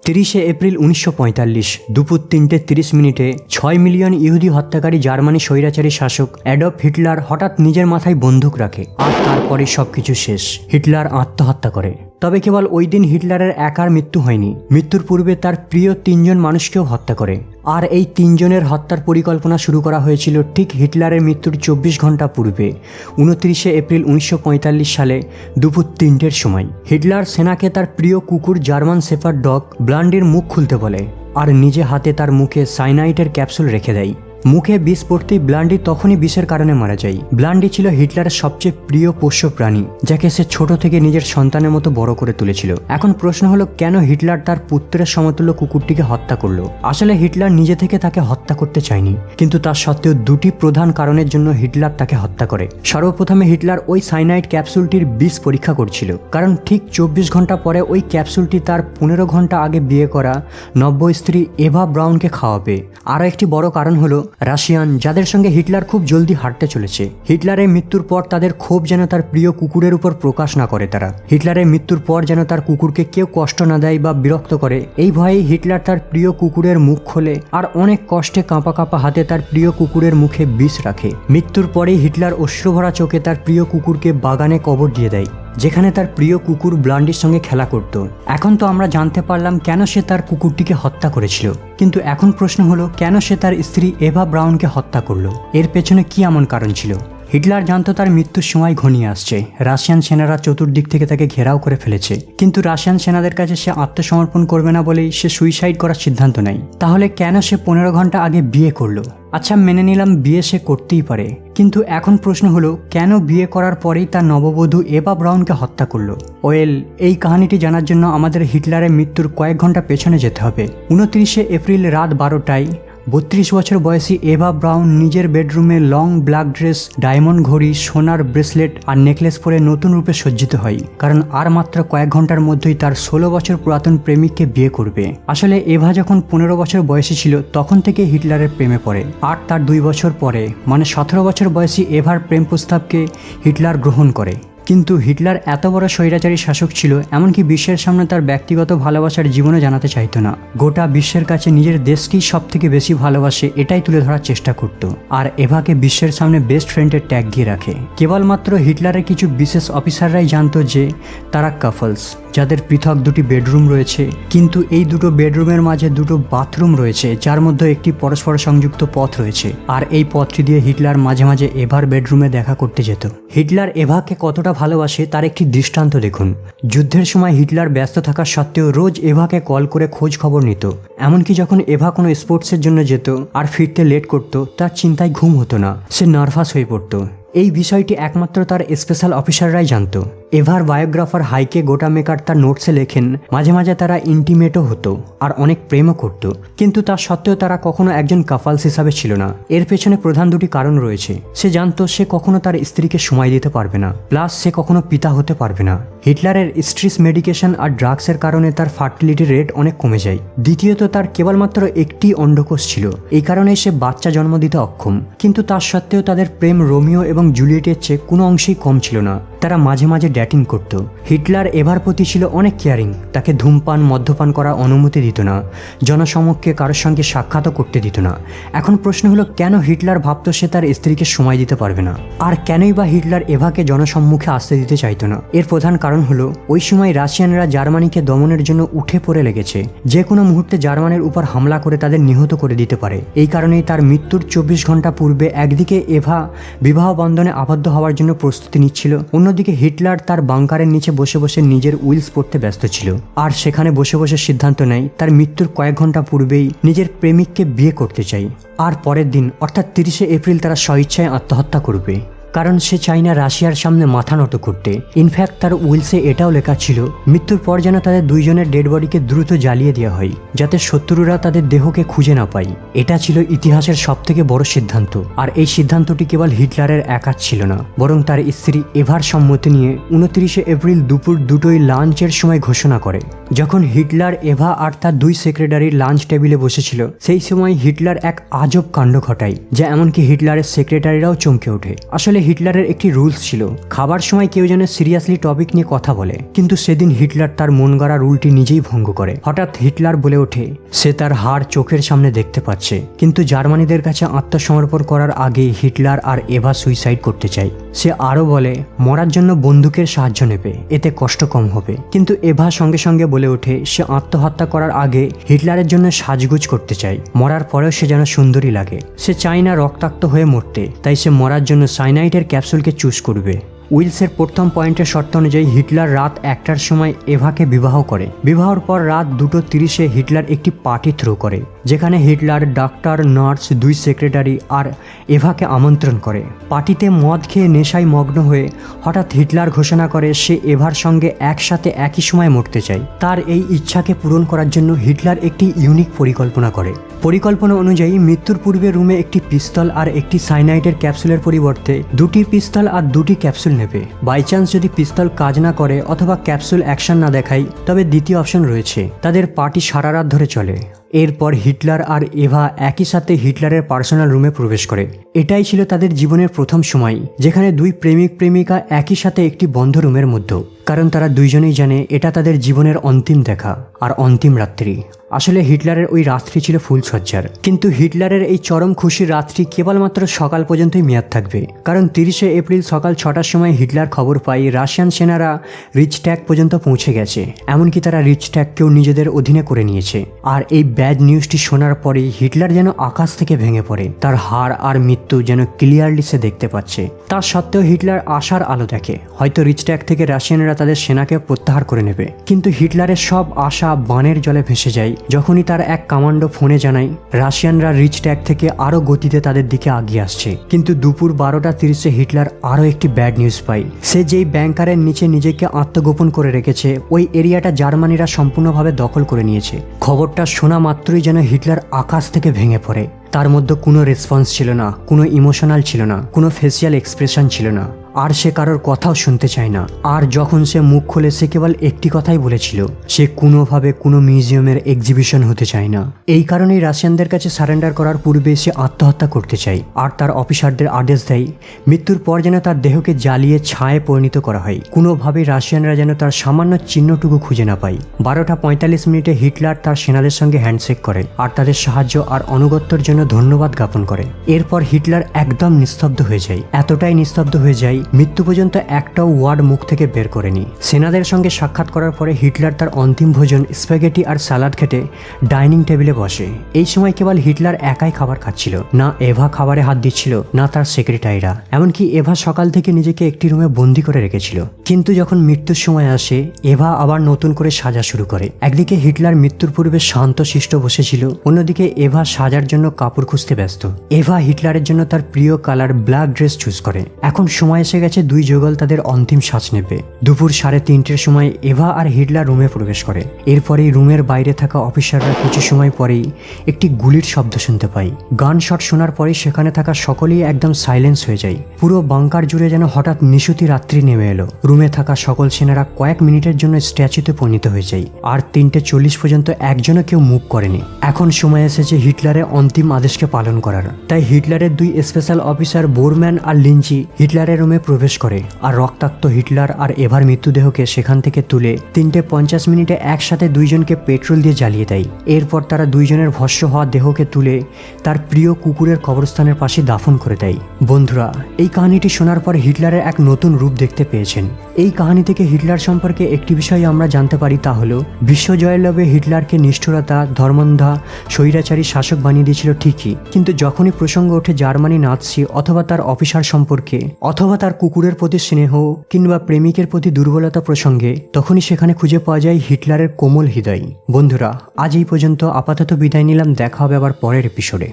30 April 1945 দুপুর 3:30 6 million ইহুদি হত্যাকারী জার্মানি স্বৈরাচারী শাসক অ্যাডলফ হিটলার হঠাৎ নিজের মাথায় বন্দুক রাখে আর তারপরে সবকিছু শেষ। হিটলার আত্মহত্যা করে। তবে কেবল ওই দিন হিটলারের একার মৃত্যু হয়নি, মৃত্যুর পূর্বে তার প্রিয় 3 জন মানুষকেও হত্যা করে। আর এই 3 জনের হত্যার পরিকল্পনা শুরু করা হয়েছিল ঠিক হিটলারের মৃত্যুর 24 ঘন্টা পূর্বে 29 এপ্রিল 1945 সালে দুপুর 3টের সময়। হিটলার সেনাকে তার প্রিয় কুকুর জার্মান শেফার্ড ডগ ব্লান্ডির মুখ খুলতে বলে আর নিজে হাতে তার মুখে সাইনাইটের ক্যাপসুল রেখে দেয়। মুখে বিষ পড়তেই ব্লান্ডি তখনই বিষের কারণে মারা যায়। ব্লান্ডি ছিল হিটলারের সবচেয়ে প্রিয় পোষ্য প্রাণী, যাকে সে ছোট থেকে নিজের সন্তানের মতো বড় করে তুলেছিল। এখন প্রশ্ন হলো, কেন হিটলার তার পুত্রের সমতুল্য কুকুরটিকে হত্যা করলো? আসলে হিটলার নিজে থেকে তাকে হত্যা করতে চায়নি, কিন্তু তা সত্ত্বেও দুটি প্রধান কারণের জন্য হিটলার তাকে হত্যা করে। সর্বপ্রথমে হিটলার ওই সাইনাইড ক্যাপসুলটির বিষ পরীক্ষা করছিল, কারণ ঠিক 24 ঘন্টা পরে ওই ক্যাপসুলটি তার 15 ঘন্টা আগে বিয়ে করা নব্য স্ত্রী এভা ব্রাউনকে খাওয়াবে। আরও একটি বড় কারণ হলো রাশিয়ান, যাদের সঙ্গে হিটলার খুব জলদি হাঁটতে চলেছে। হিটলারের মৃত্যুর পর তাদের ক্ষোভ যেন তার প্রিয় কুকুরের উপর প্রকাশ না করে তারা। হিটলারের মৃত্যুর পর যেন তার কুকুরকে কেউ কষ্ট না দেয় বা বিরক্ত করে, এই ভয়েই হিটলার তার প্রিয় কুকুরের মুখ খোলে আর অনেক কষ্টে কাঁপা কাঁপা হাতে তার প্রিয় কুকুরের মুখে বিষ রাখে। মৃত্যুর পরেই হিটলার অশ্রুভরা চোখে তার প্রিয় কুকুরকে বাগানে কবর দিয়ে দেয়, যেখানে তার প্রিয় কুকুর ব্লান্ডির সঙ্গে খেলা করত। এখন তো আমরা জানতে পারলাম কেন সে তার কুকুরটিকে হত্যা করেছিল, কিন্তু এখন প্রশ্ন হলো, কেন সে তার স্ত্রী এভা ব্রাউনকে হত্যা করলো? এর পেছনে কি এমন কারণ ছিল? হিটলার জানতো তার মৃত্যুর সময় ঘনিয়ে আসছে। রাশিয়ান সেনারা চতুর্দিক থেকে তাকে ঘেরাও করে ফেলেছে, কিন্তু রাশিয়ান সেনাদের কাছে সে আত্মসমর্পণ করবে না বলেই সে সুইসাইড করার সিদ্ধান্ত নেয়। তাহলে কেন সে 15 ঘন্টা আগে বিয়ে করলো? আচ্ছা, মেনে নিলাম বিয়ে সে করতেই পারে, কিন্তু এখন প্রশ্ন হলো, কেন বিয়ে করার পরেই তার নববধূ এভা ব্রাউনকে হত্যা করলো? এই কাহিনীটি জানার জন্য আমাদের হিটলারের মৃত্যুর কয়েক ঘন্টা পেছনে যেতে হবে। 29 এপ্রিল রাত 12টায় 32 বছর বয়সী এভা ব্রাউন নিজের বেডরুমে লং ব্ল্যাক ড্রেস, ডায়মন্ড ঘড়ি, সোনার ব্রেসলেট আর নেকলেস পরে নতুন রূপে সজ্জিত হয়, কারণ আর মাত্র কয়েক ঘন্টার মধ্যেই তার 16 বছর পুরাতন প্রেমিককে বিয়ে করবে। আসলে এভা যখন 15 বছর বয়সী ছিল তখন থেকে হিটলারের প্রেমে পড়ে, আর তার 2 বছর পরে মানে 17 বছর বয়সী এভার প্রেম প্রস্তাবকে হিটলার গ্রহণ করে। কিন্তু হিটলার এত বড় স্বৈরাচারী শাসক ছিল, এমনকি বিশ্বের সামনে তার ব্যক্তিগত ভালোবাসার জীবনে জানাতে চাইতো না। গোটা বিশ্বের কাছে নিজের দেশকেই সব থেকে বেশি ভালোবাসে এটাই তুলে ধরার চেষ্টা করত, আর এভাকে বিশ্বের সামনে বেস্ট ফ্রেন্ডের ট্যাগ দিয়ে রাখে। কেবলমাত্র হিটলারের কিছু বিশেষ অফিসাররাই জানতো যে তারা কাপলস, যাদের পৃথক 2টি বেডরুম রয়েছে, কিন্তু এই 2টো বেডরুমের মাঝে 2টো বাথরুম রয়েছে, যার মধ্যে একটি পরস্পর সংযুক্ত পথ রয়েছে, আর এই পথটি দিয়ে হিটলার মাঝে মাঝে এভার বেডরুমে দেখা করতে যেত। হিটলার এভাকে কতটা ভালোবাসে তার একটি দৃষ্টান্ত দেখুন। যুদ্ধের সময় হিটলার ব্যস্ত থাকা সত্ত্বেও রোজ এভাকে কল করে খোঁজ খবর নিত। এমনকি যখন এভা কোনো স্পোর্টসের জন্য যেত আর ফিরতে লেট করত, তার চিন্তায় ঘুম হতো না, সে নার্ভাস হয়ে পড়তো। এই বিষয়টি একমাত্র তার স্পেশাল অফিসাররাই জানতো। এভার বায়োগ্রাফার হাইকে গোটা মেকার তার নোটসে লেখেন, মাঝে মাঝে তারা ইন্টিমেটও হতো আর অনেক প্রেমও করত, কিন্তু তা সত্ত্বেও তারা কখনো একজন কাপলস হিসাবে ছিল না। এর পেছনে প্রধান 2টি কারণ রয়েছে। সে জানতো সে কখনো তার স্ত্রীকে সময় দিতে পারবে না, প্লাস সে কখনো পিতা হতে পারবে না। হিটলারের স্ট্রেস মেডিকেশন আর ড্রাগসের কারণে তার ফার্টিলিটি রেট অনেক কমে যায়। দ্বিতীয়ত, তার কেবলমাত্র একটি অন্ডকোষ ছিল, এই কারণে সে বাচ্চা জন্ম দিতে অক্ষম। কিন্তু তার সত্ত্বেও তাদের প্রেম রোমিও এবং জুলিয়েটের চেয়ে কোনো অংশেই কম ছিল না। তারা মাঝে মাঝে ডেটিং করত। হিটলার এভার প্রতি ছিল অনেক কেয়ারিং, তাকে ধূমপান মদ্যপান করার অনুমতি দিত না, জনসমক্ষে কারোর সঙ্গে সাক্ষাৎও করতে দিত না। এখন প্রশ্ন হলো, কেন হিটলার ভাবতো সে তার স্ত্রীকে সময় দিতে পারবে না, আর কেনই বা হিটলার এভাকে জনসম্মুখে আসতে দিতে চাইতো না? এর প্রধান কারণ হলো, ওই সময় রাশিয়ানরা জার্মানিকে দমনের জন্য উঠে পড়ে লেগেছে। যে কোনো মুহূর্তে জার্মানির উপর হামলা করে তাদের নিহত করে দিতে পারে। এই কারণেই তার মৃত্যুর 24 ঘন্টা পূর্বে একদিকে এভা বিবাহ বন্ধনে আবদ্ধ হওয়ার জন্য প্রস্তুতি নিচ্ছিল, অন্যদিকে হিটলার তার বাংকারের নিচে বসে বসে নিজের উইলস পড়তে ব্যস্ত ছিল। আর সেখানে বসে বসে সিদ্ধান্ত নেয় তার মৃত্যুর কয়েক ঘন্টা পূর্বেই নিজের প্রেমিককে বিয়ে করতে চাই। আর পরের দিন অর্থাৎ 30 এপ্রিল তারা স্বইচ্ছায় আত্মহত্যা করবে, কারণ সে চায় না রাশিয়ার সামনে মাথা নত করতে। ইনফ্যাক্ট তার উইলসে এটাও লেখা ছিল, মৃত্যুর পর যেন তাদের 2 জনের ডেড বডিকে দ্রুত জ্বালিয়ে দেওয়া হয়, যাতে শত্রুরা তাদের দেহকে খুঁজে না পায়। এটা ছিল ইতিহাসের সবথেকে বড় সিদ্ধান্ত। আর এই সিদ্ধান্তটি কেবল হিটলারের একার ছিল না, বরং তার স্ত্রী এভার সম্মতি নিয়ে 29 এপ্রিল দুপুর 2টোয় লাঞ্চের সময় ঘোষণা করে। যখন হিটলার এভা আর তার 2 সেক্রেটারি লাঞ্চ টেবিলে বসেছিল, সেই সময় হিটলার এক আজব কাণ্ড ঘটায়, যা এমনকি হিটলারের সেক্রেটারিরাও চমকে ওঠে। আসলে হিটলারের একটি রুলস ছিল, খাবার সময় কেউ যেন সিরিয়াসলি টপিক নিয়ে কথা বলে। কিন্তু সেদিন হিটলার তার মন গড়া রুলটি নিজেই ভঙ্গ করে। হঠাৎ হিটলার বলে ওঠে সে তার হাড় চোখের সামনে দেখতে পাচ্ছে, কিন্তু জার্মানিদের কাছে আত্মসমর্পণ করার আগে হিটলার আর এভা সুইসাইড করতে চায়। সে আরও বলে মরার জন্য বন্দুকের সাহায্য নেবে, এতে কষ্ট কম হবে। কিন্তু এভা সঙ্গে সঙ্গে বলে ওঠে সে আত্মহত্যা করার আগে হিটলারের জন্য সাজগোজ করতে চায়, মরার পরেও সে যেন সুন্দরী লাগে। সে চায় না রক্তাক্ত হয়ে মরতে, তাই সে মরার জন্য সাইনাইডের ক্যাপসুলকে চুজ করবে। উইলসের প্রথম পয়েন্টের শর্ত অনুযায়ী হিটলার রাত 1টার সময় এভাকে বিবাহ করে। বিবাহর পর রাত 2:30-এ হিটলার একটি পার্টি থ্রো করে, যেখানে হিটলার ডাক্তার, নার্স, 2 সেক্রেটারি আর এভাকে আমন্ত্রণ করে। পার্টিতে মদ খেয়ে নেশায় মগ্ন হয়ে হঠাৎ হিটলার ঘোষণা করে সে এভার সঙ্গে একসাথে একই সময় মরতে চায়। তার এই ইচ্ছাকে পূরণ করার জন্য হিটলার একটি ইউনিক পরিকল্পনা করে। পরিকল্পনা অনুযায়ী মৃত্যুর পূর্বে রুমে একটি পিস্তল আর একটি সাইনাইডের ক্যাপসুলের পরিবর্তে 2টি পিস্তল আর 2টি ক্যাপসুল নেবে। বাই চান্স যদি পিস্তল কাজ না করে অথবা ক্যাপসুল অ্যাকশন না দেখায়, তবে দ্বিতীয় অপশন রয়েছে, তাদের পার্টি সারা রাত ধরে চলে। এরপর হিটলার আর এভা একই সাথে হিটলারের পার্সোনাল রুমে প্রবেশ করে। এটাই ছিল তাদের জীবনের প্রথম সময় যেখানে 2 প্রেমিক প্রেমিকা একই সাথে একটি বন্ধ রুমের মধ্যে, কারণ তারা দুইজনেই জানে এটা তাদের জীবনের অন্তিম দেখা আর অন্তিম রাত্রি। আসলে হিটলারের ওই রাত্রি ছিল ফুলসজ্জার, কিন্তু হিটলারের এই চরম খুশির রাত্রি কেবলমাত্র সকাল পর্যন্তই মেয়াদ থাকবে। কারণ 30শে এপ্রিল সকাল 6টার সময় হিটলার খবর পায় রাশিয়ান সেনারা রিচট্যাগ পর্যন্ত পৌঁছে গেছে, এমনকি তারা রিচট্যাগকেও নিজেদের অধীনে করে নিয়েছে। আর এই ব্যাড নিউজটি শোনার পরেই হিটলার যেন আকাশ থেকে ভেঙে পড়ে, তার হাড় আর মৃত্যু যেন ক্লিয়ারলি সে দেখতে পাচ্ছে। তা সত্ত্বেও হিটলার আশার আলো দেখে, হয়তো রিচট্যাগ থেকে রাশিয়ানরা তাদের সেনাকে প্রত্যাহার করে নেবে। কিন্তু হিটলারের সব আশা বানের জলে ভেসে যায় যখনই তার এক কমান্ডো ফোনে জানায় রাশিয়ানরা রিচট্যাগ থেকে আরো গতিতে তাদের দিকে আগিয়ে আসছে। কিন্তু দুপুর 12:30-এ হিটলার আরো একটি ব্যাড নিউজ পায়। সে যেই ব্যাংকারের নিচে নিজেকে আত্মগোপন করে রেখেছে, ওই এরিয়াটা জার্মানিরা সম্পূর্ণভাবে দখল করে নিয়েছে। খবরটা শোনা মাত্রই যেন হিটলার আকাশ থেকে ভেঙে পড়ে। তার মধ্যে কোনো রেসপন্স ছিল না, কোনো ইমোশনাল ছিল না, কোনো ফেসিয়াল এক্সপ্রেশন ছিল না, আর সে কারোর কথাও শুনতে চায় না। আর যখন সে মুখ খুলে সে কেবল একটি কথাই বলেছিল, সে কোনোভাবে কোনো মিউজিয়ামের এক্সিবিশন হতে চায় না। এই কারণেই রাশিয়ানদের কাছে সারেন্ডার করার পূর্বে সে আত্মহত্যা করতে চায়। আর তার অফিসারদের আদেশ দেয় মৃত্যুর পর যেন তার দেহকে জ্বালিয়ে ছায়ে পরিণত করা হয়, কোনোভাবেই রাশিয়ানরা যেন তার সামান্য চিহ্নটুকু খুঁজে না পায়। 12:45 হিটলার তার সেনাদের সঙ্গে হ্যান্ডশেক করে আর তাদের সাহায্য আর অনুগত্যের জন্য ধন্যবাদ জ্ঞাপন করে। এরপর হিটলার একদম নিস্তব্ধ হয়ে যায়, এতটাই নিস্তব্ধ হয়ে যায় মৃত্যু পর্যন্ত একটাও ওয়ার্ড মুখ থেকে বের করেনি। সেনাদের সঙ্গে সাক্ষাৎ করার পরে হিটলার তার অন্তিম ভোজন স্প্যাগেটি আর সালাদ খেতে ডাইনিং টেবিলে বসে। এই সময় কেবল হিটলার একাই খাবার খাচ্ছিল, না এভা খাবারে হাত দিচ্ছিল, না তার সেক্রেটারিরা। এমনকি এভা সকাল থেকে নিজেকে একটি রুমে বন্দি করে রেখেছিল। কিন্তু যখন মৃত্যুর সময় আসে, এভা আবার নতুন করে সাজা শুরু করে। একদিকে হিটলার মৃত্যুর পূর্বে শান্ত শিষ্ট বসেছিল, অন্যদিকে এভা সাজার জন্য কাপড় খুঁজতে ব্যস্ত। এভা হিটলারের জন্য তার প্রিয় কালার ব্ল্যাক ড্রেস চুজ করে। এখন সময় এসে গেছে 2 যুগল তাদের অন্তিম শ্বাস নেবে। দুপুর 3:30-এর সময় এভা আর হিটলার রুমে প্রবেশ করে। এরপরেই রুমের বাইরে থাকা অফিসাররা কিছু সময় পরেই একটি গুলির শব্দ শুনতে পায়। গান শট শোনার পরেই সেখানে থাকা সকলেই একদম সাইলেন্স হয়ে যায়। পুরো বাংকার জুড়ে যেন হঠাৎ নিশুতি রাত্রি নেমে এলো। রুমে থাকা সকল সেনারা কয়েক মিনিটের জন্য স্ট্যাচুতে পরিণত হয়ে যায়। আর 3:40 পর্যন্ত একজনও কেউ মুভ করেনি। এখন সময় এসেছে হিটলারের অন্তিম আদেশকে পালন করার। তাই হিটলারের 2 স্পেশাল অফিসার বোরম্যান আর লিঞ্চি হিটলারের রুমে প্রবেশ করে আর রক্তাক্ত হিটলার আর এভার মৃত্যুদেহকে সেখান থেকে তুলে 3:50 একসাথে 2 জনকে পেট্রোল দিয়ে জ্বালিয়ে দেয়। এরপর তারা 2 জনের ভস্ম হওয়া দেহকে তুলে তার প্রিয় কুকুরের কবরস্থানের পাশে দাফন করে দেয়। বন্ধুরা, এই কাহিনীটি শোনার পর হিটলারের এক নতুন রূপ দেখতে পেয়েছেন। এই কাহিনী থেকে হিটলার সম্পর্কে একটি বিষয় আমরা জানতে পারি, তা হলো বিশ্বজয়ের লোভে হিটলারকে নিষ্ঠুরতা, ধর্মন্ধা, স্বৈরাচারী শাসক বানিয়ে দিয়েছিল ঠিকই, কিন্তু যখনই প্রসঙ্গ ওঠে জার্মানি নাৎসি অথবা তার অফিসার সম্পর্কে অথবা তার কুকুরের প্রতি স্নেহ কিংবা প্রেমিকের প্রতি দুর্বলতা প্রসঙ্গে, তখনই সেখানে খুঁজে পাওয়া যায় হিটলারের কোমল হৃদয়। বন্ধুরা, আজ এই পর্যন্ত, আপাতত বিদায় নিলাম। দেখা হবে আবার পরের এপিসোডে।